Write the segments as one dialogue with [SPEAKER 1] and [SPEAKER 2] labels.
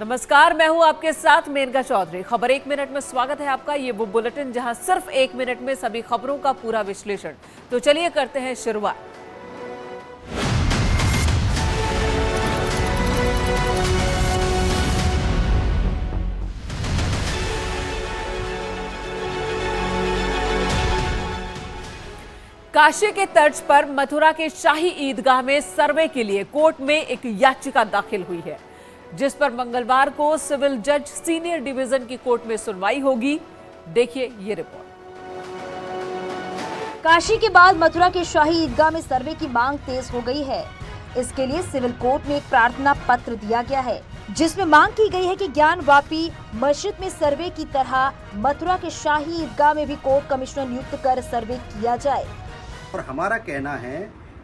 [SPEAKER 1] नमस्कार, मैं हूं आपके साथ मेनका चौधरी। खबर 1 मिनट में स्वागत है आपका। ये वो बुलेटिन जहां सिर्फ 1 मिनट में सभी खबरों का पूरा विश्लेषण। तो चलिए करते हैं शुरुआत। काशी के तर्ज पर मथुरा के शाही ईदगाह में सर्वे के लिए कोर्ट में एक याचिका दाखिल हुई है, जिस पर मंगलवार को सिविल जज सीनियर डिवीजन की कोर्ट में सुनवाई होगी। देखिए ये रिपोर्ट।
[SPEAKER 2] काशी के बाद मथुरा के शाही ईदगाह में सर्वे की मांग तेज हो गई है। इसके लिए सिविल कोर्ट में एक प्रार्थना पत्र दिया गया है, जिसमें मांग की गई है कि ज्ञानवापी मस्जिद में सर्वे की तरह मथुरा के शाही ईदगाह में भी कोर्ट कमिश्नर नियुक्त कर सर्वे किया जाए।
[SPEAKER 3] और हमारा कहना है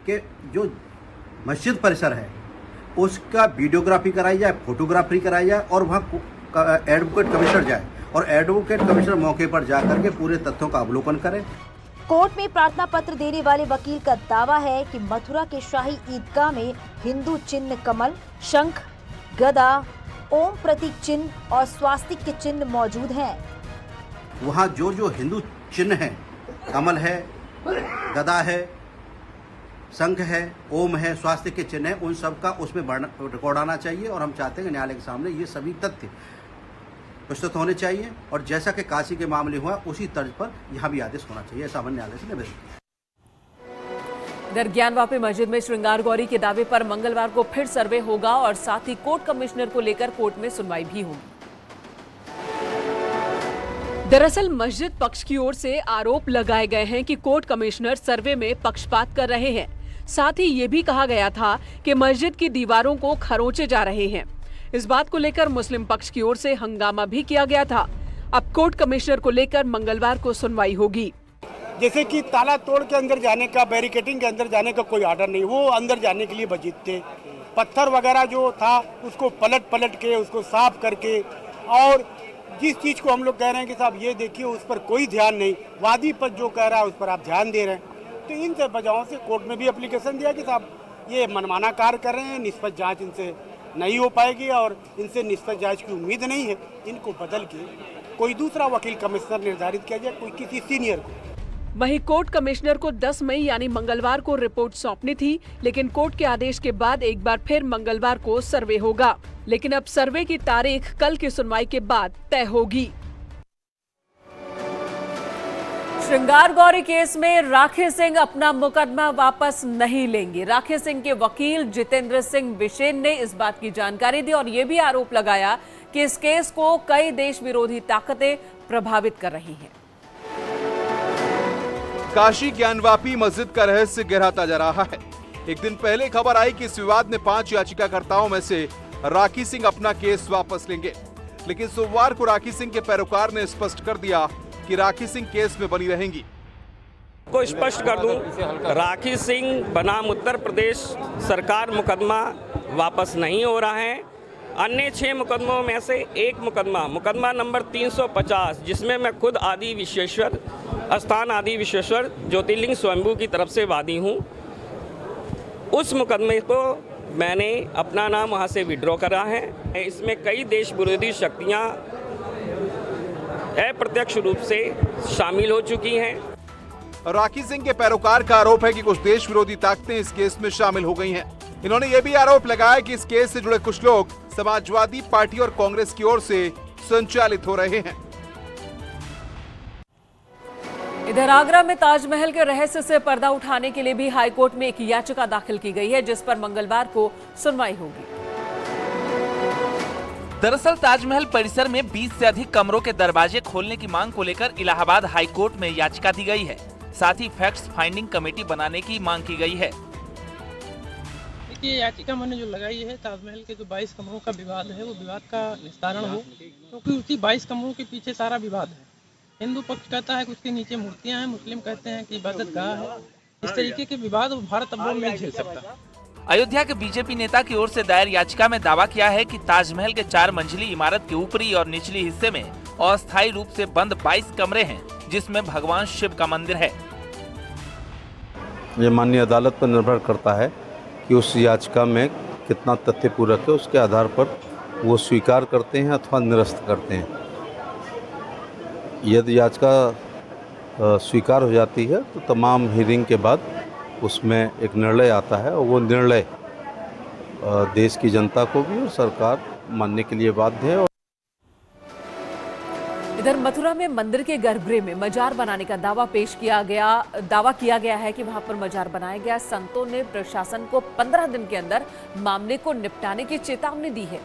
[SPEAKER 3] कि जो मस्जिद परिसर है उसका वीडियोग्राफी कराई जाए, फोटोग्राफी कराई जाए और वहाँ एडवोकेट कमिश्नर जाए और एडवोकेट कमिश्नर मौके पर जाकर के पूरे तथ्यों का अवलोकन करें।
[SPEAKER 2] कोर्ट में प्रार्थना पत्र देने वाले वकील का दावा है कि मथुरा के शाही ईदगाह में हिंदू चिन्ह कमल, शंख, गदा, ओम प्रतीक चिन्ह और स्वास्तिक के चिन्ह मौजूद हैं।
[SPEAKER 3] वहाँ जो हिंदू चिन्ह है, कमल है, गदा है, शंख है, ओम है, स्वास्तिक के चिन्ह है, उन सब का उसमें रिकॉर्ड आना चाहिए। और हम चाहते हैं कि न्यायालय के सामने ये सभी तथ्य प्रस्तुत होने चाहिए और जैसा कि काशी के मामले हुआ उसी तर्ज पर यहाँ भी आदेश होना चाहिए, ऐसा हमने न्यायालय से निवेदन किया।
[SPEAKER 1] इधर ज्ञानवापी मस्जिद में श्रृंगार गौरी के दावे पर मंगलवार को फिर सर्वे होगा और साथ ही कोर्ट कमिश्नर को लेकर कोर्ट में सुनवाई भी होगी। दरअसल मस्जिद पक्ष की ओर से आरोप लगाए गए हैं कि कोर्ट कमिश्नर सर्वे में पक्षपात कर रहे हैं। साथ ही ये भी कहा गया था कि मस्जिद की दीवारों को खरोंचे जा रहे हैं। इस बात को लेकर मुस्लिम पक्ष की ओर से हंगामा भी किया गया था। अब कोर्ट कमिश्नर को लेकर मंगलवार को सुनवाई होगी।
[SPEAKER 4] जैसे कि ताला तोड़ के अंदर जाने का, बैरिकेटिंग के अंदर जाने का कोई आर्डर नहीं, वो अंदर जाने के लिए वजीद थे। पत्थर वगैरह जो था उसको पलट के उसको साफ करके, और जिस चीज़ को हम लोग कह रहे हैं कि साहब ये देखिए उस पर कोई ध्यान नहीं, वादी पर जो कह रहा है उस पर आप ध्यान दे रहे हैं, तो इन सब वजहों से कोर्ट में भी एप्लीकेशन दिया कि साहब ये मनमाना कार्य कर रहे हैं, निष्पक्ष जांच इनसे नहीं हो पाएगी और इनसे निष्पक्ष जांच की उम्मीद नहीं है। इनको बदल के कोई दूसरा वकील कमिश्नर निर्धारित किया जाए, कोई किसी सीनियर को।
[SPEAKER 1] वहीं कोर्ट कमिश्नर को 10 मई यानी मंगलवार को रिपोर्ट सौंपनी थी, लेकिन कोर्ट के आदेश के बाद एक बार फिर मंगलवार को सर्वे होगा। लेकिन अब सर्वे की तारीख कल की सुनवाई के बाद तय होगी। श्रृंगार गौरी केस में राखी सिंह अपना मुकदमा वापस नहीं लेंगे। राखी सिंह के वकील जितेंद्र सिंह बिशेन ने इस बात की जानकारी दी और ये भी आरोप लगाया कि इस केस को कई देश विरोधी ताकतें प्रभावित कर रही हैं।
[SPEAKER 5] काशी ज्ञानवापी मस्जिद का रहस्य गहराता जा रहा है। एक दिन पहले खबर आई कि इस विवाद में 5 याचिकाकर्ताओं में से राखी सिंह अपना केस वापस लेंगे, लेकिन सोमवार को राखी सिंह के पैरोकार ने स्पष्ट कर दिया कि राखी सिंह केस में बनी रहेंगी।
[SPEAKER 6] को स्पष्ट कर दूं, राखी सिंह बनाम उत्तर प्रदेश सरकार मुकदमा वापस नहीं हो रहा है। अन्य 6 मुकदमों में से एक मुकदमा नंबर 350, जिसमें मैं खुद आदि विश्वेश्वर स्थान आदि विश्वेश्वर ज्योतिर्लिंग स्वयंभू की तरफ से वादी हूं, उस मुकदमे को मैंने अपना नाम वहां से विड्रॉ करा है। इसमें कई देश विरोधी शक्तियां अप्रत्यक्ष रूप से शामिल हो चुकी हैं।
[SPEAKER 5] राखी सिंह के पैरोकार का आरोप है कि कुछ देश विरोधी ताकतें इस केस में शामिल हो गई हैं। इन्होंने ये भी आरोप लगाया कि इस केस से जुड़े कुछ लोग समाजवादी पार्टी और कांग्रेस की ओर से संचालित हो रहे हैं।
[SPEAKER 1] इधर आगरा में ताजमहल के रहस्य से पर्दा उठाने के लिए भी हाईकोर्ट में एक याचिका दाखिल की गई है, जिस पर मंगलवार को सुनवाई होगी।
[SPEAKER 7] दरअसल ताजमहल परिसर में 20 से अधिक कमरों के दरवाजे खोलने की मांग को लेकर इलाहाबाद हाईकोर्ट में याचिका दी गई है। साथ ही फैक्ट्स फाइंडिंग कमेटी बनाने की मांग की गई है।
[SPEAKER 8] देखिए, याचिका मैंने जो लगाई है, ताजमहल के जो 22 कमरों का विवाद है वो विवाद का निस्तारण हो, क्योंकि उसी 22 कमरों के पीछे सारा विवाद है। हिंदू पक्ष कहता है कि उसके नीचे मूर्तियां हैं, मुस्लिम कहते हैं कि इबादत गाह है। इस तरीके के विवाद भारत अब नहीं झेल सकता।
[SPEAKER 7] अयोध्या के बीजेपी नेता की ओर से दायर याचिका में दावा किया है कि ताजमहल के 4 मंजिली इमारत के ऊपरी और निचली हिस्से में अस्थायी रूप से बंद 22 कमरे हैं, जिसमें भगवान शिव का मंदिर है।
[SPEAKER 9] ये माननीय अदालत पर निर्भर करता है कि उस याचिका में कितना तथ्य पूरक है, उसके आधार पर वो स्वीकार करते हैं अथवा निरस्त करते हैं। यदि याचिका स्वीकार हो जाती है तो तमाम हियरिंग के बाद उसमें एक निर्णय आता है और वो निर्णय देश की जनता को भी और सरकार मानने के लिए बाध्य है।
[SPEAKER 1] इधर मथुरा में मंदिर के गर्भगृह में मजार बनाने का दावा किया गया है कि वहां पर मजार बनाया गया। संतों ने प्रशासन को 15 दिन के अंदर मामले को निपटाने की चेतावनी दी है।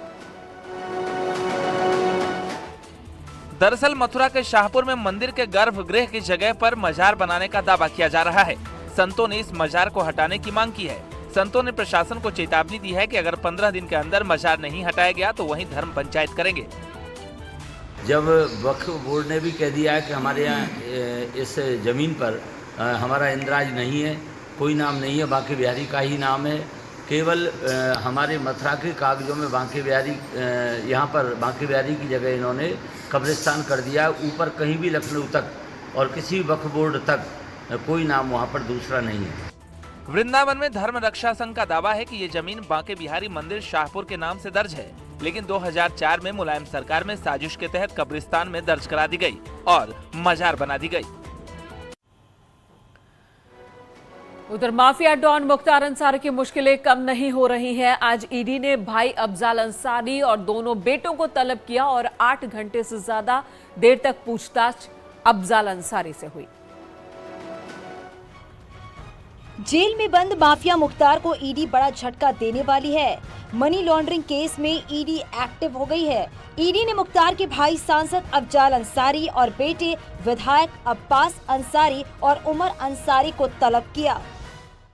[SPEAKER 7] दरअसल मथुरा के शाहपुर में मंदिर के गर्भगृह की जगह पर मजार बनाने का दावा किया जा रहा है। संतों ने इस मजार को हटाने की मांग की है। संतों ने प्रशासन को चेतावनी दी है कि अगर 15 दिन के अंदर मजार नहीं हटाया गया तो वहीं धर्म पंचायत करेंगे।
[SPEAKER 10] जब वक्फ बोर्ड ने भी कह दिया है कि हमारे यहाँ इस ज़मीन पर हमारा इंद्राज नहीं है, कोई नाम नहीं है, बांके बिहारी का ही नाम है, केवल हमारे मथुरा के कागजों में बांके बिहारी, यहाँ पर बांके बिहारी की जगह इन्होंने कब्रिस्तान कर दिया। ऊपर कहीं भी लखनऊ तक और किसी वक्फ बोर्ड तक कोई नाम वहाँ पर दूसरा नहीं है।
[SPEAKER 7] वृंदावन में धर्म रक्षा संघ का दावा है कि ये जमीन बांके बिहारी मंदिर शाहपुर के नाम से दर्ज है, लेकिन 2004 में मुलायम सरकार में साजिश के तहत कब्रिस्तान में दर्ज करा दी गई और मजार बना दी गई।
[SPEAKER 1] उधर माफिया डॉन मुख्तार अंसारी की मुश्किलें कम नहीं हो रही हैं। आज ईडी ने भाई अफजाल अंसारी और दोनों बेटों को तलब किया और 8 घंटे से ज्यादा देर तक पूछताछ अफजाल अंसारी से हुई।
[SPEAKER 2] जेल में बंद माफिया मुख्तार को ईडी बड़ा झटका देने वाली है। मनी लॉन्ड्रिंग केस में ईडी एक्टिव हो गई है। ईडी ने मुख्तार के भाई सांसद अफजाल अंसारी और बेटे विधायक अब्बास अंसारी और उमर अंसारी को तलब किया।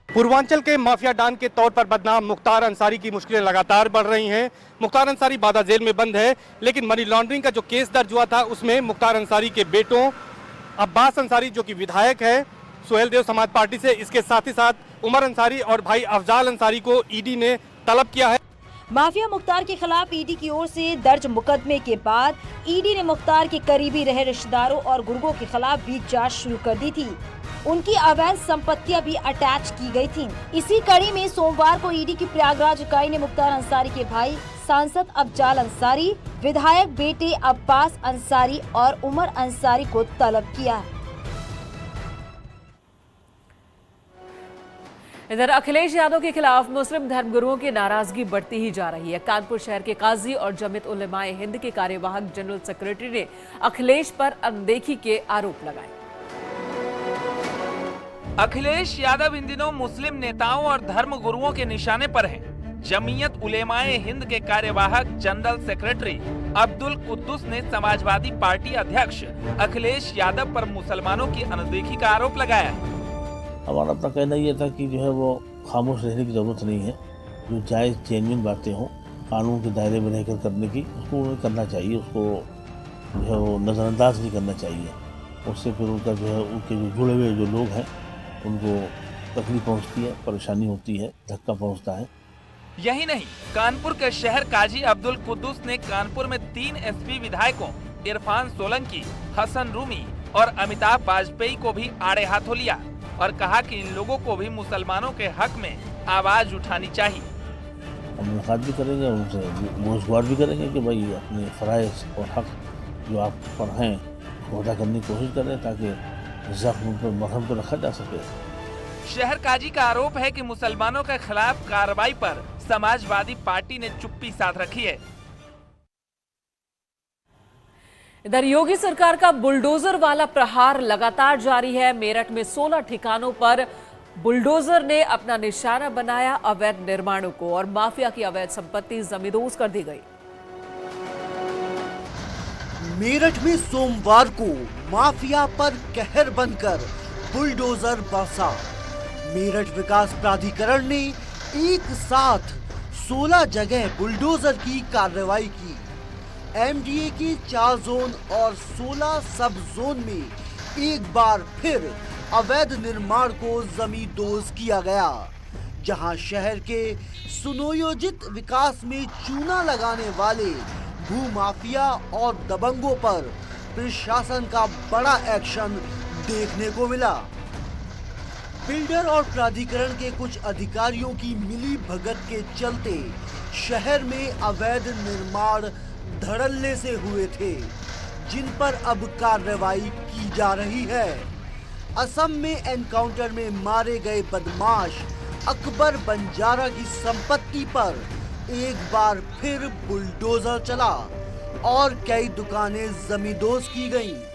[SPEAKER 4] पूर्वांचल के माफिया डॉन के तौर पर बदनाम मुख्तार अंसारी की मुश्किलें लगातार बढ़ रही हैं। मुख्तार अंसारी बादा जेल में बंद है, लेकिन मनी लॉन्ड्रिंग का जो केस दर्ज हुआ था उसमें मुख्तार अंसारी के बेटों अब्बास अंसारी जो कि विधायक है सुहेल देव समाज पार्टी से, इसके साथ ही साथ उमर अंसारी और भाई अफजाल अंसारी को ईडी ने तलब किया है।
[SPEAKER 2] माफिया मुख्तार के खिलाफ ईडी की ओर से दर्ज मुकदमे के बाद ईडी ने मुख्तार के करीबी रहे रिश्तेदारों और गुर्गों के खिलाफ भी जांच शुरू कर दी थी। उनकी अवैध संपत्तियां भी अटैच की गई थीं। इसी कड़ी में सोमवार को ईडी की प्रयागराज इकाई ने मुख्तार अंसारी के भाई सांसद अफजाल अंसारी, विधायक बेटे अब्बास अंसारी और उमर अंसारी को तलब किया।
[SPEAKER 1] इधर अखिलेश यादव के खिलाफ मुस्लिम धर्मगुरुओं की नाराजगी बढ़ती ही जा रही है। कानपुर शहर के काजी और जमीयत उलेमाए हिंद के कार्यवाहक जनरल सेक्रेटरी ने अखिलेश पर अनदेखी के आरोप लगाए।
[SPEAKER 7] अखिलेश यादव इन दिनों मुस्लिम नेताओं और धर्म गुरुओं के निशाने पर हैं। जमीयत उलेमाए हिंद के कार्यवाहक जनरल सेक्रेटरी अब्दुल कुद्दुस ने समाजवादी पार्टी अध्यक्ष अखिलेश यादव पर मुसलमानों की अनदेखी का आरोप लगाया।
[SPEAKER 11] हमारा अपना कहना ये था कि जो है वो खामोश रहने की जरूरत नहीं है। जो जायज़ जेन्युइन बातें हों कानून के दायरे में रहकर करने की, उसको उन्हें करना चाहिए। उसको जो है वो नज़रअंदाज नहीं करना चाहिए। उससे फिर उनका जो है उनके जो जुड़े हुए जो लोग हैं उनको तकलीफ पहुँचती है, परेशानी होती है, धक्का पहुँचता है।
[SPEAKER 7] यही नहीं, कानपुर के शहर काजी अब्दुल कुद्दुस ने कानपुर में 3 एसपी विधायकों इरफान सोलंकी, हसन रूमी और अमिताभ वाजपेयी को भी आड़े हाथों लिया और कहा कि इन लोगों को भी मुसलमानों के हक में आवाज उठानी चाहिए।
[SPEAKER 11] हम मुलाकात भी करेंगे, उनसे गोशगुजार भी करेंगे कि भाई अपने फराइज और हक जो आप पर हैं वो अदा करने की कोशिश करें ताकि जख्म पर मरहम तो रखा जा सके।
[SPEAKER 7] शहर काजी का आरोप है कि मुसलमानों के खिलाफ कार्रवाई पर समाजवादी पार्टी ने चुप्पी साध रखी है।
[SPEAKER 1] इधर योगी सरकार का बुलडोजर वाला प्रहार लगातार जारी है। मेरठ में 16 ठिकानों पर बुलडोजर ने अपना निशाना बनाया। अवैध निर्माणों को और माफिया की अवैध संपत्ति जमींदोज कर दी गई।
[SPEAKER 12] मेरठ में सोमवार को माफिया पर कहर बनकर बुलडोजर बरसा। मेरठ विकास प्राधिकरण ने एक साथ 16 जगह बुलडोजर की कार्रवाई की। एमडीए के 4 जोन और 16 सब जोन में एक बार फिर अवैध निर्माण को जमींदोज किया गया। जहां शहर के सुनियोजित विकास में चूना लगाने वाले भूमाफिया और दबंगों पर प्रशासन का बड़ा एक्शन देखने को मिला। बिल्डर और प्राधिकरण के कुछ अधिकारियों की मिली भगत के चलते शहर में अवैध निर्माण धड़ल्ले से हुए थे, जिन पर अब कार्रवाई की जा रही है। असम में एनकाउंटर में मारे गए बदमाश अकबर बंजारा की संपत्ति पर एक बार फिर बुलडोजर चला और कई दुकानें जमींदोज की गईं।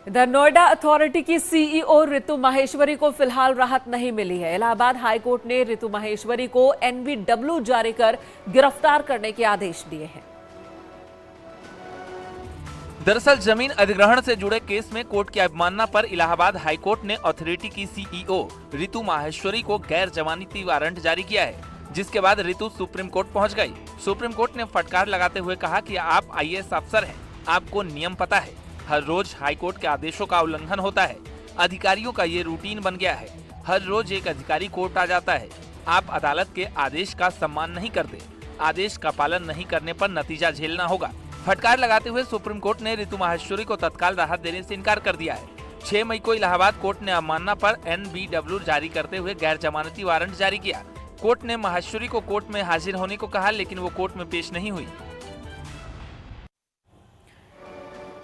[SPEAKER 1] इधर नोएडा अथॉरिटी की सीईओ रितु माहेश्वरी को फिलहाल राहत नहीं मिली है। इलाहाबाद हाईकोर्ट ने रितु माहेश्वरी को एनवीडब्ल्यू जारी कर गिरफ्तार करने के आदेश दिए हैं।
[SPEAKER 7] दरअसल जमीन अधिग्रहण से जुड़े केस में कोर्ट की अवमानना पर इलाहाबाद हाईकोर्ट ने अथॉरिटी की सीईओ रितु माहेश्वरी को गैर जमानती वारंट जारी किया है, जिसके बाद रितु सुप्रीम कोर्ट पहुंच गई। सुप्रीम कोर्ट ने फटकार लगाते हुए कहा कि आप आईएएस अफसर हैं, आपको नियम पता है। हर रोज हाईकोर्ट के आदेशों का उल्लंघन होता है, अधिकारियों का ये रूटीन बन गया है। हर रोज एक अधिकारी कोर्ट आ जाता है, आप अदालत के आदेश का सम्मान नहीं करते, आदेश का पालन नहीं करने पर नतीजा झेलना होगा। फटकार लगाते हुए सुप्रीम कोर्ट ने रितु माहेश्वरी को तत्काल राहत देने से इनकार कर दिया है। 6 मई को इलाहाबाद कोर्ट ने अवमानना पर एनवीडब्ल्यू जारी करते हुए गैर जमानती वारंट जारी किया। कोर्ट ने माहेश्वरी को कोर्ट में हाजिर होने को कहा, लेकिन वो कोर्ट में पेश नहीं हुई।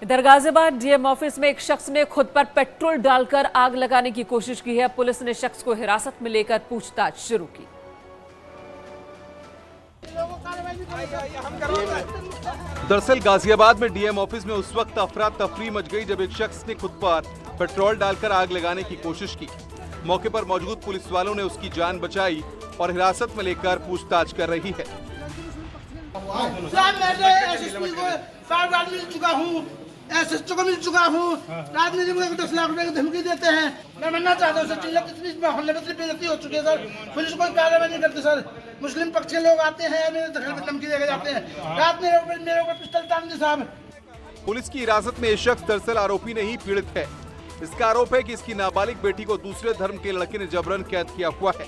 [SPEAKER 1] इधर गाजियाबाद डीएम ऑफिस में एक शख्स ने खुद पर पेट्रोल डालकर आग लगाने की कोशिश की है। पुलिस ने शख्स को हिरासत में लेकर पूछताछ शुरू की।
[SPEAKER 5] दरअसल गाजियाबाद में डीएम ऑफिस में उस वक्त अफरा तफरी मच गई जब एक शख्स ने खुद पर पेट्रोल डालकर आग लगाने की कोशिश की। मौके पर मौजूद पुलिस वालों ने उसकी जान बचाई और हिरासत में लेकर पूछताछ कर रही है।
[SPEAKER 13] एसएसओ को मिल चुका हूँ, राजनीति में 10 लाख रुपए की धमकी देते हैं। मैं मरना चाहता हूँ सर, चिल्लत इतनी बेइज्जती हो चुकी है सर, पुलिस कोई कार्रवाई नहीं करती सर। मुस्लिम पक्ष के लोग आते हैं, मेरे घर पे धमकी देके जाते हैं। रात मेरे ऊपर पिस्टल तान दी साहब।
[SPEAKER 5] पुलिस की हिरासत में ये शख्स दरअसल आरोपी नहीं पीड़ित है। इसका आरोप है कि इसकी नाबालिग बेटी को दूसरे धर्म के लड़के ने जबरन कैद किया हुआ है।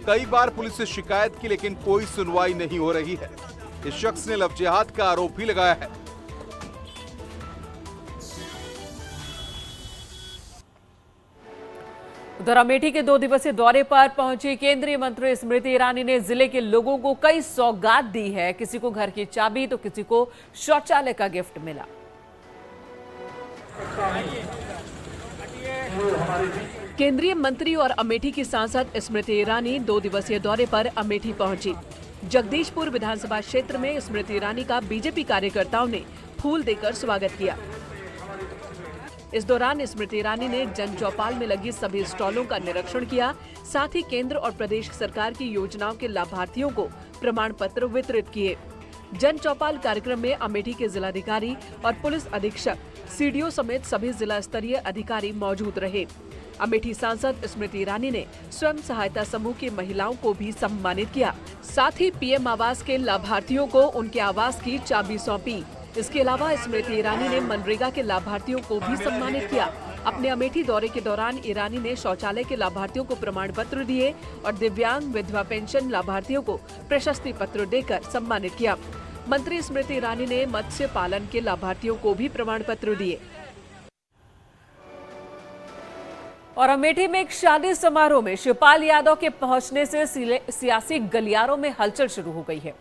[SPEAKER 5] कई बार पुलिस से शिकायत की, लेकिन कोई सुनवाई नहीं हो रही है। इस शख्स ने लव जिहाद का आरोप भी लगाया है।
[SPEAKER 1] उधर अमेठी के 2 दिवसीय दौरे पर पहुंची केंद्रीय मंत्री स्मृति ईरानी ने जिले के लोगों को कई सौगात दी है। किसी को घर की चाबी तो किसी को शौचालय का गिफ्ट मिला। केंद्रीय मंत्री और अमेठी की सांसद स्मृति ईरानी 2 दिवसीय दौरे पर अमेठी पहुंची। जगदीशपुर विधानसभा क्षेत्र में स्मृति ईरानी का बीजेपी कार्यकर्ताओं ने फूल देकर स्वागत किया। इस दौरान स्मृति ईरानी ने जन चौपाल में लगी सभी स्टॉलों का निरीक्षण किया। साथ ही केंद्र और प्रदेश सरकार की योजनाओं के लाभार्थियों को प्रमाण पत्र वितरित किए। जन चौपाल कार्यक्रम में अमेठी के जिलाधिकारी और पुलिस अधीक्षक, सीडीओ समेत सभी जिला स्तरीय अधिकारी मौजूद रहे। अमेठी सांसद स्मृति ईरानी ने स्वयं सहायता समूह की महिलाओं को भी सम्मानित किया। साथ ही पीएम आवास के लाभार्थियों को उनके आवास की चाबी सौंपी। इसके अलावा स्मृति ईरानी ने मनरेगा के लाभार्थियों को भी सम्मानित किया। अपने अमेठी दौरे के दौरान ईरानी ने शौचालय के लाभार्थियों को प्रमाण पत्र दिए और दिव्यांग विधवा पेंशन लाभार्थियों को प्रशस्ति पत्र देकर सम्मानित किया। मंत्री स्मृति ईरानी ने मत्स्य पालन के लाभार्थियों को भी प्रमाण पत्र दिए। और अमेठी में एक शादी समारोह में शिवपाल यादव के पहुंचने से सियासी गलियारों में हलचल शुरू हो गई है।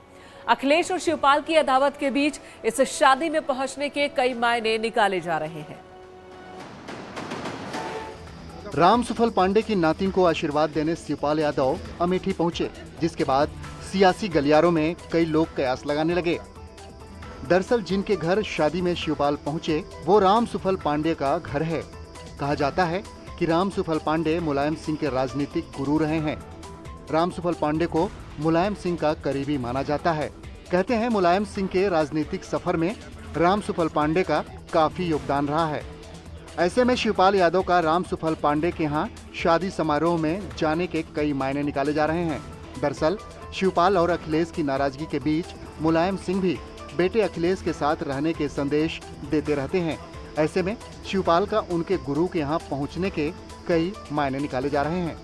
[SPEAKER 1] अखिलेश और शिवपाल की अदावत के बीच इस शादी में पहुंचने के कई मायने निकाले जा रहे हैं।
[SPEAKER 14] रामसुफल पांडे की नातिन को आशीर्वाद देने शिवपाल यादव अमेठी पहुंचे, जिसके बाद सियासी गलियारों में कई लोग कयास लगाने लगे। दरअसल जिनके घर शादी में शिवपाल पहुंचे वो रामसुफल पांडे का घर है। कहा जाता है कि रामसुफल पांडे मुलायम सिंह के राजनीतिक गुरु रहे हैं। रामसुफल पांडे को मुलायम सिंह का करीबी माना जाता है। कहते हैं मुलायम सिंह के राजनीतिक सफर में रामसुफल पांडे का काफी योगदान रहा है। ऐसे में शिवपाल यादव का रामसुफल पांडे के यहाँ शादी समारोह में जाने के कई मायने निकाले जा रहे हैं। दरअसल शिवपाल और अखिलेश की नाराजगी के बीच मुलायम सिंह भी बेटे अखिलेश के साथ रहने के संदेश देते रहते हैं। ऐसे में शिवपाल का उनके गुरु के यहाँ पहुँचने के कई मायने निकाले जा रहे हैं।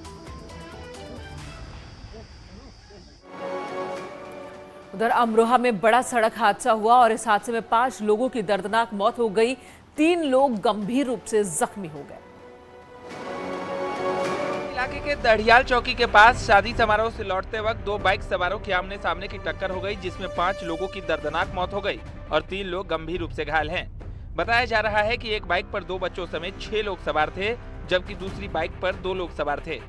[SPEAKER 1] उधर अमरोहा में बड़ा सड़क हादसा हुआ और इस हादसे में 5 लोगों की दर्दनाक मौत हो गई। 3 लोग गंभीर रूप से जख्मी हो गए।
[SPEAKER 7] इलाके के दढ़ियाल चौकी के पास शादी समारोह से लौटते वक्त दो बाइक सवारों की आमने सामने की टक्कर हो गई, जिसमें 5 लोगों की दर्दनाक मौत हो गई और 3 लोग गंभीर रूप से घायल हैं। बताया जा रहा है कि एक बाइक पर 2 बच्चों समेत 6 लोग सवार थे, जबकि दूसरी बाइक पर 2 लोग सवार थे।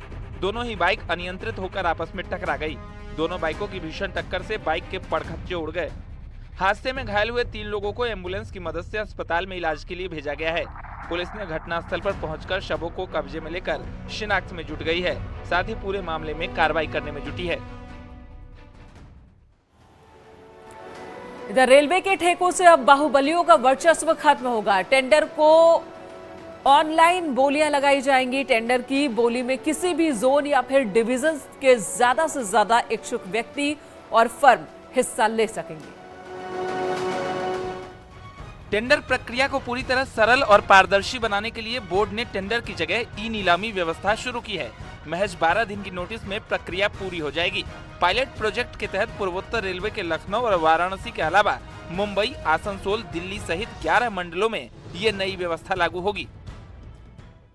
[SPEAKER 7] दोनों ही बाइक अनियंत्रित होकर आपस में टकरा गई। दोनों बाइकों की भीषण टक्कर से बाइक के पड़खच्चे उड़ गए। हादसे में घायल हुए 3 लोगों को एम्बुलेंस की मदद से अस्पताल में इलाज के लिए भेजा गया है। पुलिस ने घटनास्थल पर पहुंचकर शवों को कब्जे में लेकर शिनाख्त में जुट गई है, साथ ही पूरे मामले में कार्रवाई करने में जुटी है।
[SPEAKER 1] इधर रेलवे के ठेकों से अब बाहुबलियों का वर्चस्व खत्म होगा। टेंडर को ऑनलाइन बोलियां लगाई जाएंगी। टेंडर की बोली में किसी भी जोन या फिर डिवीजन के ज्यादा से ज्यादा इच्छुक व्यक्ति और फर्म हिस्सा ले सकेंगे।
[SPEAKER 7] टेंडर प्रक्रिया को पूरी तरह सरल और पारदर्शी बनाने के लिए बोर्ड ने टेंडर की जगह ई नीलामी व्यवस्था शुरू की है। महज 12 दिन की नोटिस में प्रक्रिया पूरी हो जाएगी। पायलट प्रोजेक्ट के तहत पूर्वोत्तर रेलवे के लखनऊ और वाराणसी के अलावा मुंबई, आसनसोल, दिल्ली सहित 11 मंडलों में ये नई व्यवस्था लागू होगी।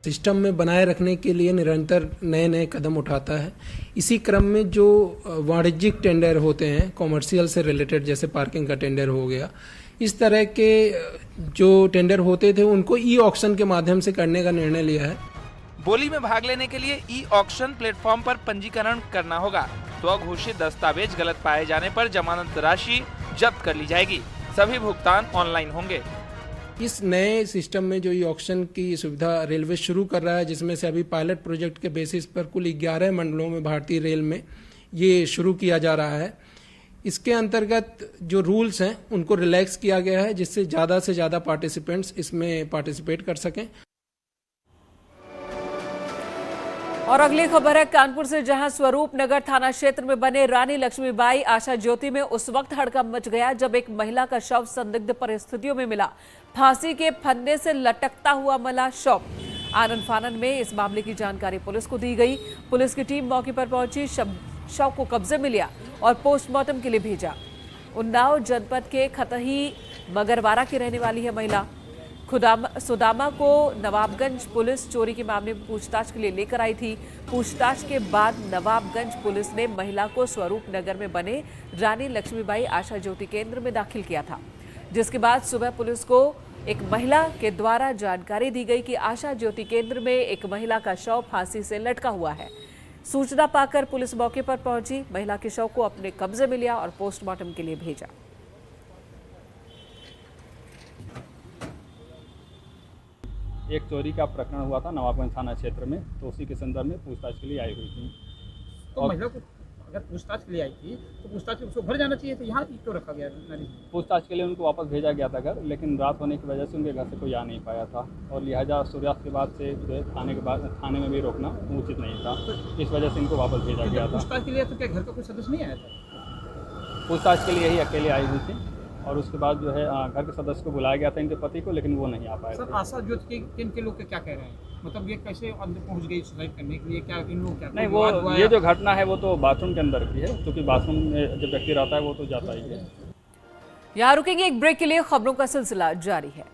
[SPEAKER 15] सिस्टम में बनाए रखने के लिए निरंतर नए नए कदम उठाता है। इसी क्रम में जो वाणिज्यिक टेंडर होते हैं, कॉमर्शियल से रिलेटेड, जैसे पार्किंग का टेंडर हो गया, इस तरह के जो टेंडर होते थे उनको ई ऑक्शन के माध्यम से करने का निर्णय लिया है।
[SPEAKER 7] बोली में भाग लेने के लिए ई ऑक्शन प्लेटफॉर्म पर पंजीकरण करना होगा। स्वघोषित दस्तावेज गलत पाए जाने पर जमानत राशि जब्त कर ली जाएगी। सभी भुगतान ऑनलाइन होंगे।
[SPEAKER 15] इस नए सिस्टम में जो ई ऑक्शन की सुविधा रेलवे शुरू कर रहा है, जिसमें से अभी पायलट प्रोजेक्ट के बेसिस पर कुल 11 मंडलों में भारतीय रेल में ये शुरू किया जा रहा है। इसके अंतर्गत जो रूल्स हैं उनको रिलैक्स किया गया है, जिससे ज़्यादा से ज़्यादा पार्टिसिपेंट्स इसमें पार्टिसिपेट कर सकें।
[SPEAKER 1] और अगली खबर है कानपुर से, जहां स्वरूप नगर थाना क्षेत्र में बने रानी लक्ष्मीबाई आशा ज्योति में उस वक्त हड़कंप मच गया जब एक महिला का शव संदिग्ध परिस्थितियों में मिला। फांसी के फंदे से लटकता हुआ मिला शव। आनन फानन में इस मामले की जानकारी पुलिस को दी गई। पुलिस की टीम मौके पर पहुंची, शव को कब्जे में लिया और पोस्टमार्टम के लिए भेजा। उन्नाव जनपद के खतही मगरवारा की रहने वाली है महिला। सुदामा को नवाबगंज पुलिस चोरी के मामले में पूछताछ के लिए लेकर आई थी। पूछताछ के बाद नवाबगंज पुलिस ने महिला को स्वरूप नगर में बने रानी लक्ष्मीबाई आशा ज्योति केंद्र में दाखिल किया था, जिसके बाद सुबह पुलिस को एक महिला के द्वारा जानकारी दी गई कि आशा ज्योति केंद्र में एक महिला का शव फांसी से लटका हुआ है। सूचना पाकर पुलिस मौके पर पहुंची, महिला के शव को अपने कब्जे में लिया और पोस्टमार्टम के लिए भेजा।
[SPEAKER 16] एक चोरी का प्रकरण हुआ था नवाबगंज थाना क्षेत्र में, तो उसी के संदर्भ में पूछताछ के लिए आई हुई थी।
[SPEAKER 17] तो महिला को अगर पूछताछ के लिए आई थी तो पूछताछ के उसको घर जाना चाहिए, तो यहाँ क्यों रखा गया?
[SPEAKER 16] पूछताछ के लिए उनको वापस भेजा गया था घर, लेकिन रात होने की वजह से उनके घर से कोई आ नहीं पाया था और लिहाजा सूर्यास्त के बाद से थाने में भी रोकना उचित नहीं था, इस वजह से इनको वापस भेजा गया था।
[SPEAKER 17] पूछताछ के लिए तो क्या घर का कोई सदस्य नहीं आया था?
[SPEAKER 16] पूछताछ के लिए यही अकेले आई हुई थी और उसके बाद जो है घर के सदस्य को बुलाया गया था, इनके पति को, लेकिन वो नहीं आ पाए।
[SPEAKER 17] सर, आशा ज्योति के इनके लोग क्या कह रहे हैं? मतलब ये कैसे अंदर पहुंच गई सुसाइड करने के लिए? क्या इन लोग क्या
[SPEAKER 16] नहीं, वो ये जो घटना है वो तो बाथरूम के अंदर की है, क्योंकि बाथरूम में जब व्यक्ति रहता है वो तो जाता ही है।
[SPEAKER 1] यहाँ रुकेंगे एक ब्रेक के लिए, खबरों का सिलसिला जारी है।